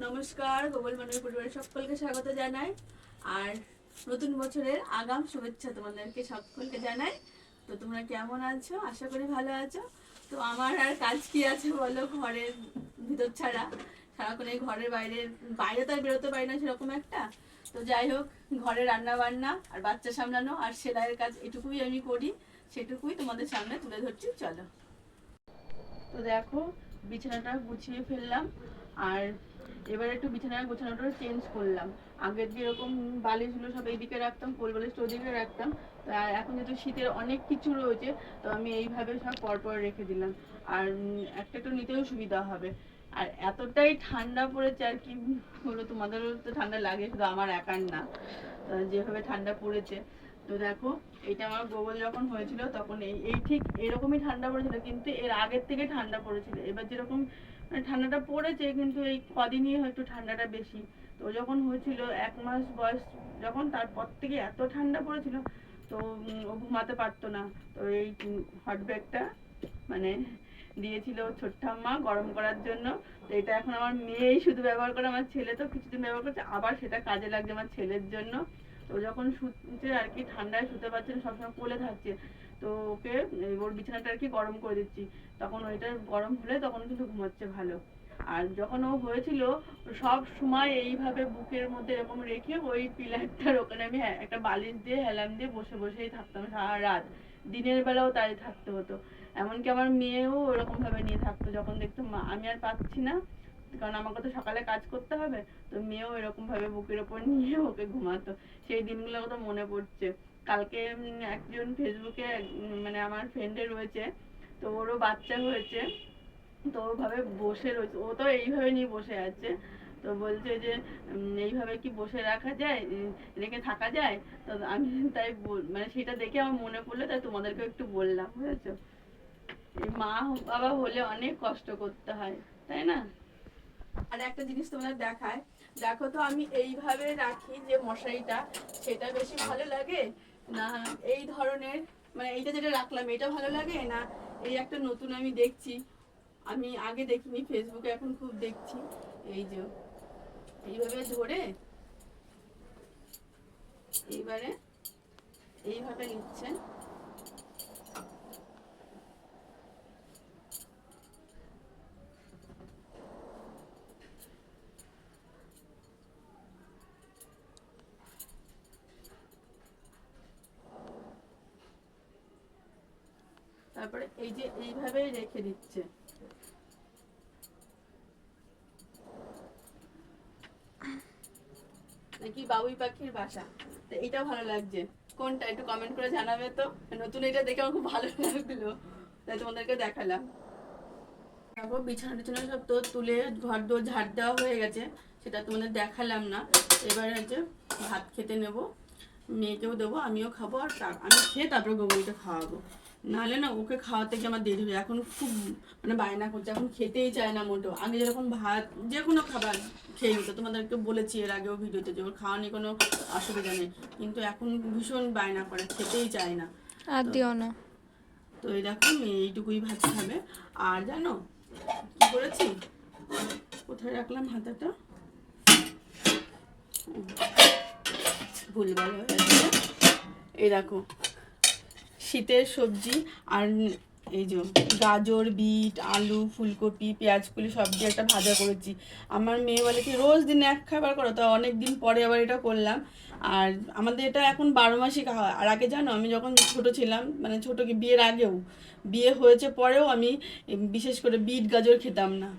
নমস্কার, গোপাল মানবের পরিবারের সকলকে স্বাগত জানাই। আর নতুন বছরের আগাম শুভেচ্ছা তোমাদেরকে সকলকে জানাই। তো তোমরা কেমন আছো? আশা করি ভালো আছো। তো আমার আর কাজ কি আছে বলো, ঘরের ভিতর ছাড়া সারাক্ষণ এই ঘরের বাইরে বাইরে তো আর বেরোতে পারি না সেরকম একটা। তো যাই হোক, ঘরে রান্না বান্না আর বাচ্চা সামলানো আর সেলাইয়ের কাজ এটুকুই আমি করি, সেটুকুই তোমাদের সামনে তুলে ধরছি। চলো। তো দেখো, বিছানাটা গুছিয়ে ফেললাম। আর এবার একটু বিছানার গোছানোটা চেঞ্জ করলাম। আগের যেরকম বালিশগুলো সব এইদিকে রাখতাম, কোল বালিশটা ওদিকে রাখতাম, তো এখন যেহেতু শীতের অনেক কিছু রয়েছে, তো আমি এইভাবে সব পরপর রেখে দিলাম। আর একটা একটু নিতেও সুবিধা হবে। আর এতটাই ঠান্ডা পড়েছে, আর কি বলো, তোমাদেরও তো ঠান্ডা লাগে, শুধু আমার একার না। যেভাবে ঠান্ডা পড়েছে, তো দেখো, এটা আমার গোগল যখন হয়েছিল তখন এই ঠিক এরকমই ঠান্ডা পড়েছিল, কিন্তু এর আগের থেকে ঠান্ডা পড়েছিল। এবার যেরকম মানে ঠান্ডাটা পড়েছে, কিন্তু এই কদিনই একটু ঠান্ডাটা বেশি। তো যখন হয়েছিল 1 মাস বয়স, যখন তারপর থেকে এত ঠান্ডা পড়েছিল, তো ও ঘুমাতে পারতো না। তো এই হট ব্যাগটা মানে দিয়েছিল ছোট্ট ঠাম্মা গরম করার জন্য। তো এটা এখন আমার মেয়েই শুধু ব্যবহার করে, আমার ছেলে তো কিছুদিন ব্যবহার করছে, আবার সেটা কাজে লাগছে আমার ছেলের জন্য। তো যখন শুচ্ছে আর কি, ঠান্ডায় শুতে পারছে না, সবসময় কোলে থাকছে, তো ওকে ওর বিছানাটা আর কি গরম করে দিচ্ছি। তখন ওইটা গরম হলে তখন কিন্তু ঘুমাচ্ছে ভালো। আর যখন ও হয়েছিল, সব সময় এইভাবে বুকের মধ্যে এরকম রেখে ওই পিলারটার ওখানে আমি একটা বালিশ দিয়ে হেলান দিয়ে বসে বসেই থাকতাম সারা রাত। দিনের বেলাও তাই থাকতে হতো। এমনকি আমার মেয়েও ওরকম ভাবে নিয়ে থাকতো, যখন দেখতো আমি আর পাচ্ছি না, কারণ আমাকে তো সকালে কাজ করতে হবে, তো মেয়েও এরকম ভাবে বুকের ওপর নিয়ে ওকে ঘুমাতো। সেই দিনগুলোর কথা মনে পড়ছে। কালকে একজন ফেসবুকে মানে আমার ফ্রেন্ডের রয়েছে, তো ওরও বাচ্চা হয়েছে, তো ওভাবে বসে রয়েছে, ও তো এইভাবে নিয়ে বসে আছে। তো বলছে যে এইভাবে কি বসে রাখা যায়, রেখে থাকা যায়? তো আমি তাই মানে সেটা দেখে আমার মনে পড়লো, তাই তোমাদেরকে একটু বললাম, বুঝেছো? এই মা বাবা হলে অনেক কষ্ট করতে হয়, তাই না? আর একটা জিনিস তোমাদের দেখায়, দেখো তো, আমি এইভাবে রাখি যে মশারিটা, সেটা বেশি ভালো লাগে না এই ধরনের, মানে এইটা যেটা রাখলাম এটা ভালো লাগে না এই একটা নতুন আমি দেখছি, আমি আগে দেখিনি, ফেসবুকে এখন খুব দেখছি, এই যে এইভাবে ধরে এইবারে এইভাবে নিচ্ছেন। তারপরে এই যে এইভাবে রেখে দিচ্ছে। নাকি বাবুই পাখির বাসা, তো এইটা ভালো লাগছে। কোনটা একটু কমেন্ট করে জানাবে তো। নতুন এটা দেখে আমার খুব ভালো লাগলো, তাই তোমাদেরকে দেখালাম। তারপর বিছানা টিছানা সব তো তুলে ঘর দোর ঝাড় দেওয়া হয়ে গেছে, সেটা তোমাদের দেখালাম না। এবার হচ্ছে ভাত খেতে নেব, মেয়েকেও দেবো, আমিও খাবো, আর আমি খেয়ে তারপরে গোবরকে খাওয়াবো। নাহলে না ওকে খাওয়াতে গিয়ে আমার দেরি হবে। এখন খুব মানে বায়না করছে, এখন খেতেই চায় না মোটো। আগে যেরকম ভাত যে কোনো খাবার খেয়ে নিত, তোমাদেরকে বলেছি এর আগেও ভিডিওতে যে ওর খাওয়া নিয়ে কোনো অসুবিধা নেই, কিন্তু এখন ভীষণ বায়না করে, খেতেই চায় না। আর দিও না। তো এই দেখো, মেয়ে এইটুকুই ভাত খাবে। আর জানো কি করেছি, কোথায় রাখলাম হাতাটা, ভুলভাল হয়ে গেছে। এই দেখো, শীতের সবজি, আর এই যে গাজর, বিট, আলু, ফুলকপি, পেঁয়াজকলি সব দিয়ে একটা ভাজা করেছি। আমার মেয়ে বলে কি রোজ দিন এক খাবার করো, তো অনেক দিন পরে আবার এটা করলাম। আর আমাদের এটা এখন 12 মাসই খাওয়া হয়। আর আগে জানো, আমি যখন ছোট ছিলাম, মানে ছোট কি বিয়ের আগেও, বিয়ে হয়েছে পরেও আমি বিশেষ করে বিট গাজর খেতাম না।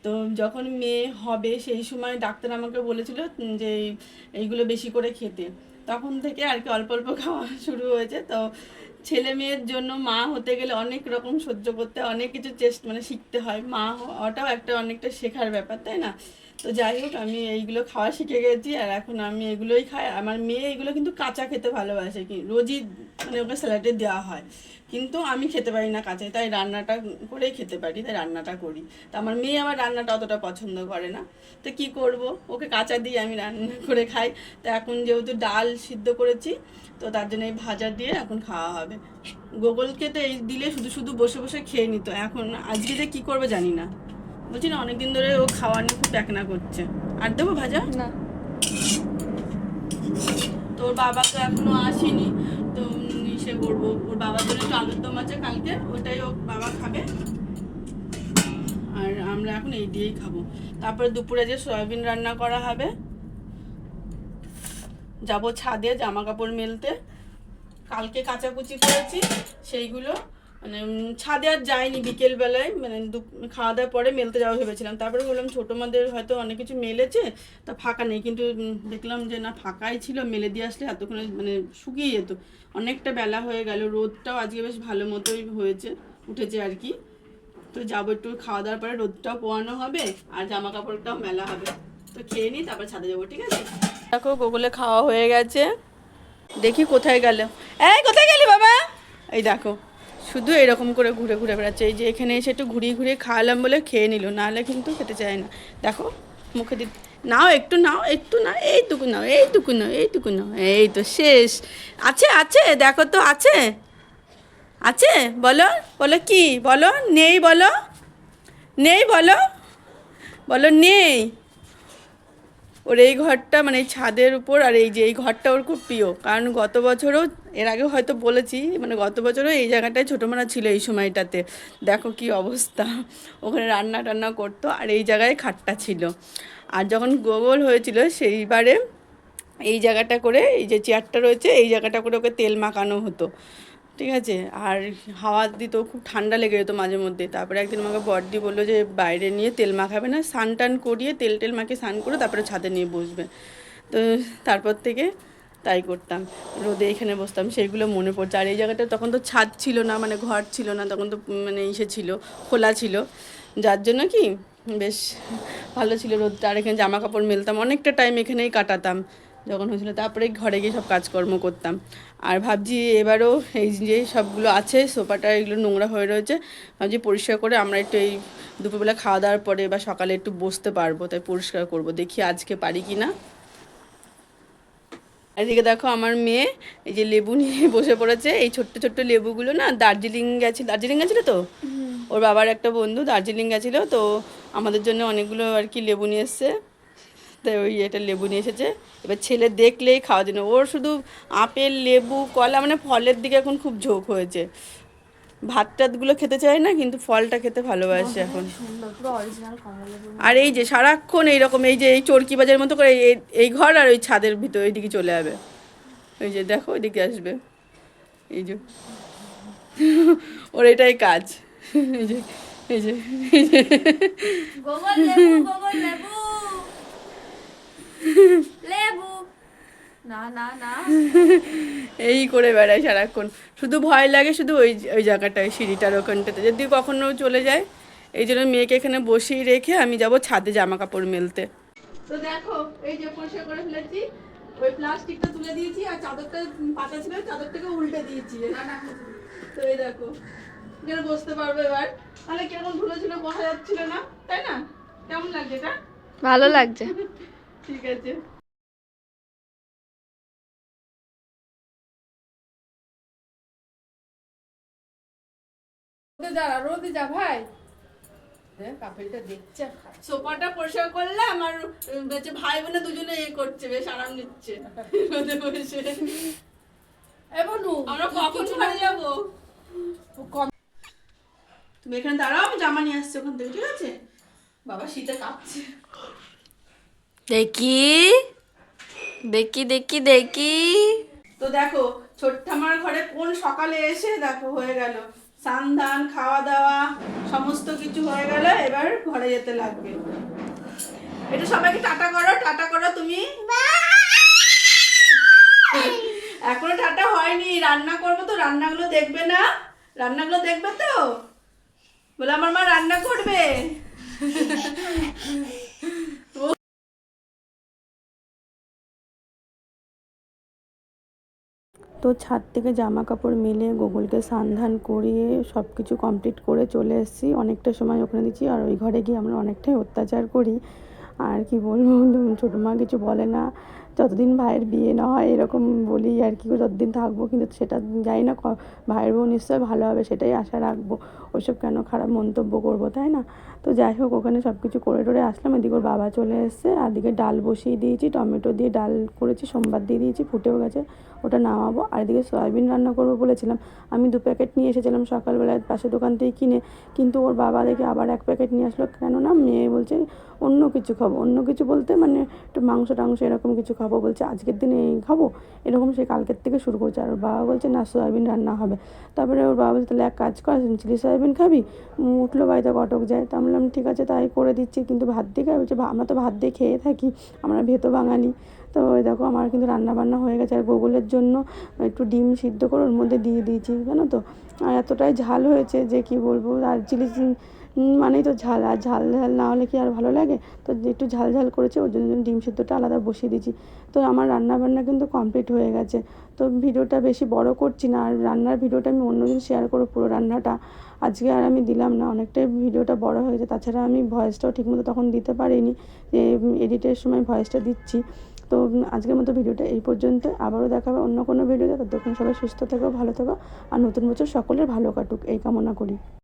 তো যখন মেয়ে হবে সেই সময় ডাক্তার আমাকে বলেছিল যে এইগুলো বেশি করে খেতে, তখন থেকে আর কি অল্প অল্প খাওয়া শুরু হয়েছে। তো ছেলে মেয়ের জন্য মা হতে গেলে অনেক রকম সহ্য করতে হয়, অনেক কিছু চেষ্টা মানে শিখতে হয়, মা হওয়াটাও একটা অনেকটা শেখার ব্যাপার, তাই না? তো যাই হোক, আমি এইগুলো খাওয়া শিখে গেছি, আর এখন আমি এগুলোই খাই। আমার মেয়ে এগুলো কিন্তু কাঁচা খেতে ভালোবাসে, কি রোজই মানে ওকে স্যালাডে দেওয়া হয়, কিন্তু আমি খেতে পারি না কাঁচা, তাই রান্নাটা করেই খেতে পারি, তাই রান্নাটা করি। তো আমার মেয়ে আমার রান্নাটা অতটা পছন্দ করে না, তো কি করব, ওকে কাঁচা দিয়ে আমি রান্না করে খাই। তো এখন যেহেতু ডাল সিদ্ধ করেছি, তো তার জন্য এই ভাজা দিয়ে এখন খাওয়া হবে। গোগলকে তো এই দিলে শুধু শুধু বসে বসে খেয়ে নিত, এখন আজকে যে কী করবে জানি না। বলছি না অনেকদিন ধরে ও খাওয়া নিয়ে খুব প্যাকনা করছে। আর দেবো ভাজা না, তোর বাবা তো এখনো আসেনি, তো সে করবো ওর বাবার জন্য একটু আলুর দম আছে কালকে, ওটাই ও বাবা খাবে আর আমরা এখন এই দিয়েই খাবো। তারপরে দুপুরে যে সয়াবিন রান্না করা হবে, যাব ছাদে জামা কাপড় মেলতে। কালকে কাচাকুচি করেছি সেইগুলো, মানে ছাদে আর যাইনি বিকেলবেলায়, মানে খাওয়া দাওয়ার পরে মেলতে যাওয়া ভেবেছিলাম। তারপরে বললাম ছোটো মাদের হয়তো অনেক কিছু মেলেছে, তা ফাঁকা নেই, কিন্তু দেখলাম যে না ফাঁকাই ছিল, মেলে দিয়ে আসলে এতক্ষণে মানে শুকিয়ে যেত। অনেকটা বেলা হয়ে গেল, রোদটাও আজকে বেশ ভালো মতোই হয়েছে, উঠেছে আর কি। তো যাবো একটু খাওয়া দাওয়ার পরে, রোদটাও পোয়ানো হবে আর জামা কাপড়টাও মেলা হবে। তো খেয়ে নিই তারপর ছাদে যাবো, ঠিক আছে? দেখো গোগলে খাওয়া হয়ে গেছে, দেখি কোথায় গেল। এই কোথায় গেলি বাবা? এই দেখো শুধু এরকম করে ঘুরে ঘুরে বেড়াচ্ছে। এই যে এখানে এসে একটু ঘুরিয়ে ঘুরিয়ে খাওয়ালাম বলে খেয়ে নিল, নাহলে কিন্তু খেতে চায় না। দেখো মুখে দিতে নাও, একটু নাও, একটু নাও, এইটুকু নাও, এইটুকু নাও, এইটুকু নাও, এই তো শেষ। আছে আছে, দেখো তো আছে, আছে বলো, বলো কি বলো, নেই বলো, নেই বলো, বলো নেই। ওর এই ঘরটা মানে এই ছাদের উপর, আর এই যে এই ঘরটা ওর খুব প্রিয়, কারণ গত বছরও, এর আগে হয়তো বলেছি, মানে গত বছরও এই জায়গাটায় ছোটো মারা ছিল এই সময়টাতে। দেখো কি অবস্থা, ওখানে রান্না টান্না করতো আর এই জায়গায় খাটটা ছিল। আর যখন গোগল হয়েছিল সেইবারে এই জায়গাটা করে, এই যে চেয়ারটা রয়েছে এই জায়গাটা করে ওকে তেল মাখানো হতো, ঠিক আছে? আর হাওয়া দিত, খুব ঠান্ডা লেগে যেত মাঝে মধ্যে। তারপরে একদিন আমাকে বড়দি বললো যে বাইরে নিয়ে তেল মাখাবে না, স্নান টান করিয়ে তেল টেল মাখিয়ে স্নান করে তারপরে ছাদে নিয়ে বসবে। তো তারপর থেকে তাই করতাম, রোদে এখানে বসতাম, সেইগুলো মনে পড়ছে। আর এই জায়গাটা তখন তো ছাদ ছিল না, মানে ঘর ছিল না তখন, তো মানে ইসে ছিল, খোলা ছিল, যার জন্য কি বেশ ভালো ছিল রোদটা। আর এখানে জামা কাপড় মেলতাম, অনেকটা টাইম এখানেই কাটাতাম যখন হয়েছিল। তারপরে ঘরে গিয়ে সব কাজকর্ম করতাম। আর ভাবছি এবারও এই যে সবগুলো আছে সোফাটা, এগুলো নোংরা হয়ে রয়েছে, ভাবছি পরিষ্কার করে আমরা একটু এই দুপুরবেলা খাওয়া দাওয়ার পরে বা সকালে একটু বসতে পারবো, তাই পরিষ্কার করব, দেখি আজকে পারি কি না। এদিকে দেখো আমার মেয়ে এই যে লেবু নিয়ে বসে পড়েছে। এই ছোট্ট ছোট্ট লেবুগুলো না দার্জিলিং গেছিলো তো, ওর বাবার একটা বন্ধু দার্জিলিং গেছিলো, তো আমাদের জন্য অনেকগুলো আর কি লেবু নিয়ে এসছে। তাই ওই এটা লেবু নিয়ে এসেছে, এবার ছেলে দেখলেই খাওয়া দিন, ওর শুধু আপেল লেবু কলা, মানে ফলের দিকে এখন খুব ঝোঁক হয়েছে। ভাত টাতগুলো খেতে চায় না, কিন্তু ফলটা খেতে ভালোবাসে এখন। আর এই যে সারাক্ষণ এইরকম, এই যে এই চরকি বাজার মতো করে এই ঘর আর ওই ছাদের ভিতর ওই দিকে চলে যাবে, ওই যে দেখো ওইদিকে আসবে, এই যে ওর এটাই কাজ। এই যে এই যে গোগল লেবু, গোগল লেবু, লেবু, না না না, এই করে বেড়ায় সারাক্ষণ। শুধু ভয় লাগে শুধু ওই ওই জায়গাটায়, সিঁড়িটার ওখানটাতে যদি কখনো চলে যায়। এই জন্য মেয়েকে এখানে বসিয়ে রেখে আমি যাব ছাদে জামা কাপড় মেলতে। তো দেখো এই যে পরিষ্কার করে ফেলেছি, ওই প্লাস্টিকটা তুলে দিয়েছি আর চাদরটা পাতা ছিল চাদরটাকে উল্টে দিয়েছি। তো এই দেখো এখানে বসতে পারবে এবার, তাহলে কেমন ধুলো ছিল বসা যাচ্ছিল না, তাই না? কেমন লাগছে এটা? ভালো লাগছে। ঠিক আছে। রোদে যা ভাই, সোফাটা পরিষ্কার করলাম আর হচ্ছে ভাই বোনে দুজনে করছে, বেশ আরাম নিচ্ছে রোদে বসে। আমরা কখন ঘরে যাবো? তুমি এখানে দাঁড়াও, আমি জামা নিয়ে আসছি ওখান থেকে, ঠিক আছে? বাবা শীতে কাঁপছে। দেখি দেখি দেখি দেখি। তো দেখো ছোট্ট আমার ঘরে কোন সকালে এসে দেখো হয়ে গেল, স্নান ধান খাওয়া দাওয়া সমস্ত কিছু হয়ে গেল, এবার ঘরে যেতে লাগবে। এটা সবাইকে টাটা করো, টাটা করো তুমি। এখনো টাটা হয়নি, রান্না করবো তো, রান্নাগুলো দেখবে না? রান্নাগুলো দেখবে তো? বলে আমার মা রান্না করবে। তো ছাদ থেকে জামা কাপড় মেলে গোগলকে স্নান করিয়ে সব কিছু কমপ্লিট করে চলে এসেছি, অনেকটা সময় ওখানে দিচ্ছি। আর ওই ঘরে গিয়ে আমরা অনেকটাই অত্যাচার করি, আর কি বলবো, ছোটো মা কিছু বলে না, যতদিন ভাইয়ের বিয়ে না হয় এরকম বলি আর কি, ততদিন থাকবো, কিন্তু সেটা জানি না ভাইয়ের বউ নিশ্চয়ই ভালো হবে, সেটাই আশা রাখবো। ওইসব কেন খারাপ মন্তব্য করবো, তাই না? তো যাই হোক, ওখানে সব কিছু করে টোরে আসলাম। এদিকে ওর বাবা চলে এসছে, আর দিকে ডাল বসিয়ে দিয়েছি, টমেটো দিয়ে ডাল করেছি, সোমবার দিয়ে দিয়েছি, ফুটেও গেছে, ওটা নামাবো। আর এদিকে সয়াবিন রান্না করবো বলেছিলাম, আমি 2 প্যাকেট নিয়ে এসেছিলাম সকালবেলায় পাশের দোকান থেকে কিনে, কিন্তু ওর বাবা দেখে আবার 1 প্যাকেট নিয়ে আসলো। কেননা মেয়ে বলছে অন্য কিছু খাবো, অন্য কিছু বলতে মানে একটু মাংস টাংস এরকম কিছু খাবো বলছে, আজকের দিনে এই খাবো, এরকম সে কালকের থেকে শুরু করছে। আর ওর বাবা বলছে না, সয়াবিন রান্না হবে। তারপরে ওর বাবা বলছে তাহলে এক কাজ কর, চিলি সয়াবিন খাবি? উঠলো বাড়িতে কটক যায়। তা বললাম ঠিক আছে তাই করে দিচ্ছি, কিন্তু ভাত দিয়ে খাই? বলছে আমরা তো ভাত দিয়ে খেয়ে থাকি, আমরা ভেতো বাঙালি। তো ওই দেখো আমার কিন্তু রান্না বান্না হয়ে গেছে। আর গোগলের জন্য একটু ডিম সিদ্ধ করে ওর মধ্যে দিয়ে দিয়েছি, জানো তো। আর এতটাই ঝাল হয়েছে যে কি বলবো। আর চিলি মানেই তো ঝাল, আর ঝাল ঝাল না হলে কি আর ভালো লাগে? তো একটু ঝাল ঝাল করেছে, ওর জন্য ডিম সিদ্ধটা আলাদা বসিয়ে দিয়েছি। তো আমার রান্না বান্না কিন্তু কমপ্লিট হয়ে গেছে। তো ভিডিওটা বেশি বড় করছি না, আর রান্নার ভিডিওটা আমি অন্যদিন শেয়ার করবো পুরো রান্নাটা, আজকে আর আমি দিলাম না, অনেকটাই ভিডিওটা বড় হয়েছে। তাছাড়া আমি ভয়েসটাও ঠিকমতো তখন দিতে পারিনি, যে এডিটের সময় ভয়েসটা দিচ্ছি। তো আজকের মতো ভিডিওটা এই পর্যন্ত, আবারও দেখাবে অন্য কোনো ভিডিওতে। ততক্ষণ সবাই সুস্থ থেকো, ভালো থেকো, আর নতুন বছর সকলের ভালো কাটুক এই কামনা করি।